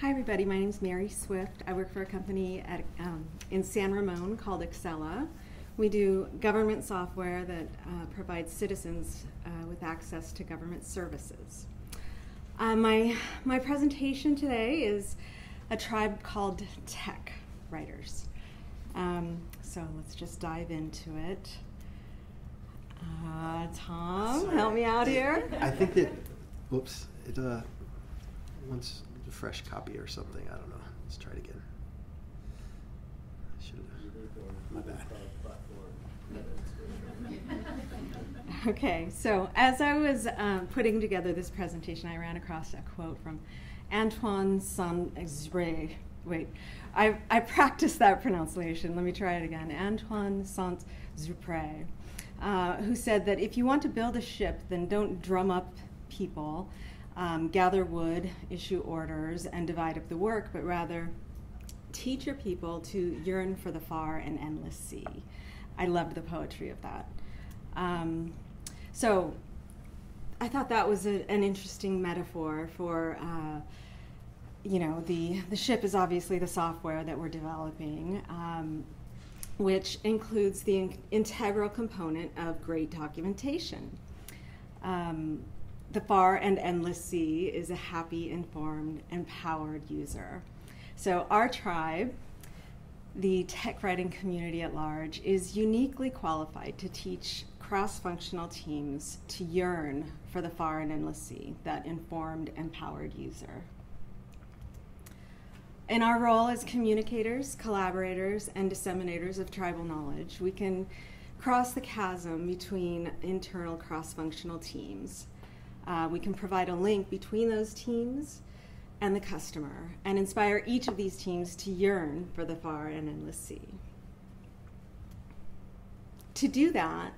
Hi everybody, my name is Mary Swift. I work for a company in San Ramon called Excella. We do government software that provides citizens with access to government services. My presentation today is a tribe called Tech Writers. So let's just dive into it. Tom, Sorry. help me out here. I think that, whoops, it wants a fresh copy or something. I don't know. Let's try it again. I should have. My bad. Okay, so as I was putting together this presentation, I ran across a quote from Antoine Saint-Exupéry. Wait, I practiced that pronunciation. Let me try it again. Antoine Saint-Exupéry, who said that if you want to build a ship, then don't drum up people, gather wood, issue orders, and divide up the work, but rather teach your people to yearn for the far and endless sea. I loved the poetry of that. So I thought that was an interesting metaphor for, the ship is obviously the software that we're developing, which includes the integral component of great documentation. The far and endless sea is a happy, informed, empowered user. So our tribe, the tech writing community at large, is uniquely qualified to teach cross-functional teams to yearn for the far and endless sea, that informed, empowered user. In our role as communicators, collaborators, and disseminators of tribal knowledge, we can cross the chasm between internal cross-functional teams. We can provide a link between those teams and the customer, and inspire each of these teams to yearn for the far and endless sea. To do that,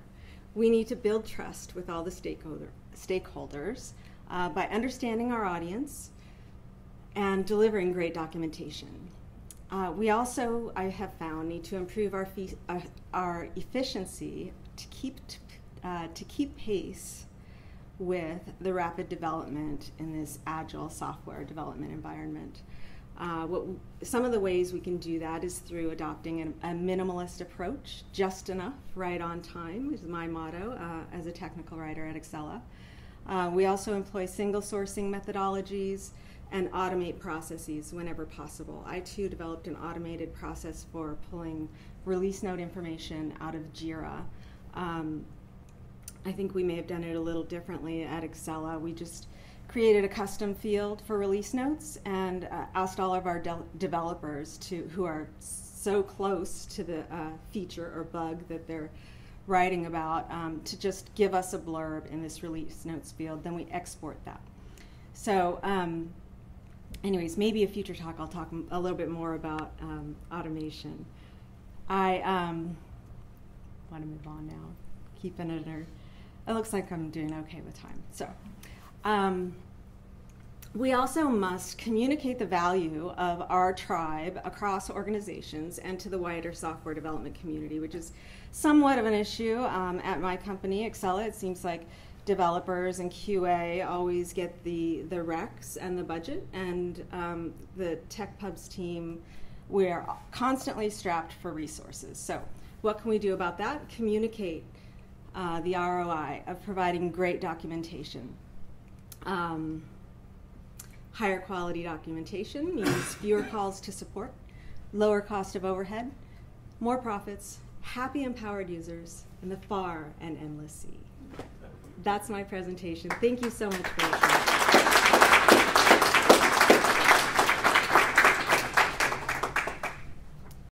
we need to build trust with all the stakeholders by understanding our audience and delivering great documentation. We also, I have found, need to improve our efficiency to keep pace with the rapid development in this agile software development environment. Some of the ways we can do that is through adopting a minimalist approach. Just enough, right on time is my motto as a technical writer at Excella. We also employ single sourcing methodologies and automate processes whenever possible. I too developed an automated process for pulling release note information out of Jira. I think we may have done it a little differently at Excella. We just created a custom field for release notes and asked all of our developers who are so close to the feature or bug that they're writing about to just give us a blurb in this release notes field. Then we export that. So anyways, maybe a future talk I'll talk a little bit more about automation. I want to move on now. Keeping it in. It looks like I'm doing okay with time. So we also must communicate the value of our tribe across organizations and to the wider software development community, which is somewhat of an issue at my company, Excella. It seems like developers and QA always get the recs and the budget, and the TechPubs team, we're constantly strapped for resources. So what can we do about that? Communicate the ROI of providing great documentation. Higher quality documentation means fewer calls to support, lower cost of overhead, more profits, happy empowered users, and the far and endless sea. That's my presentation. Thank you so much for listening.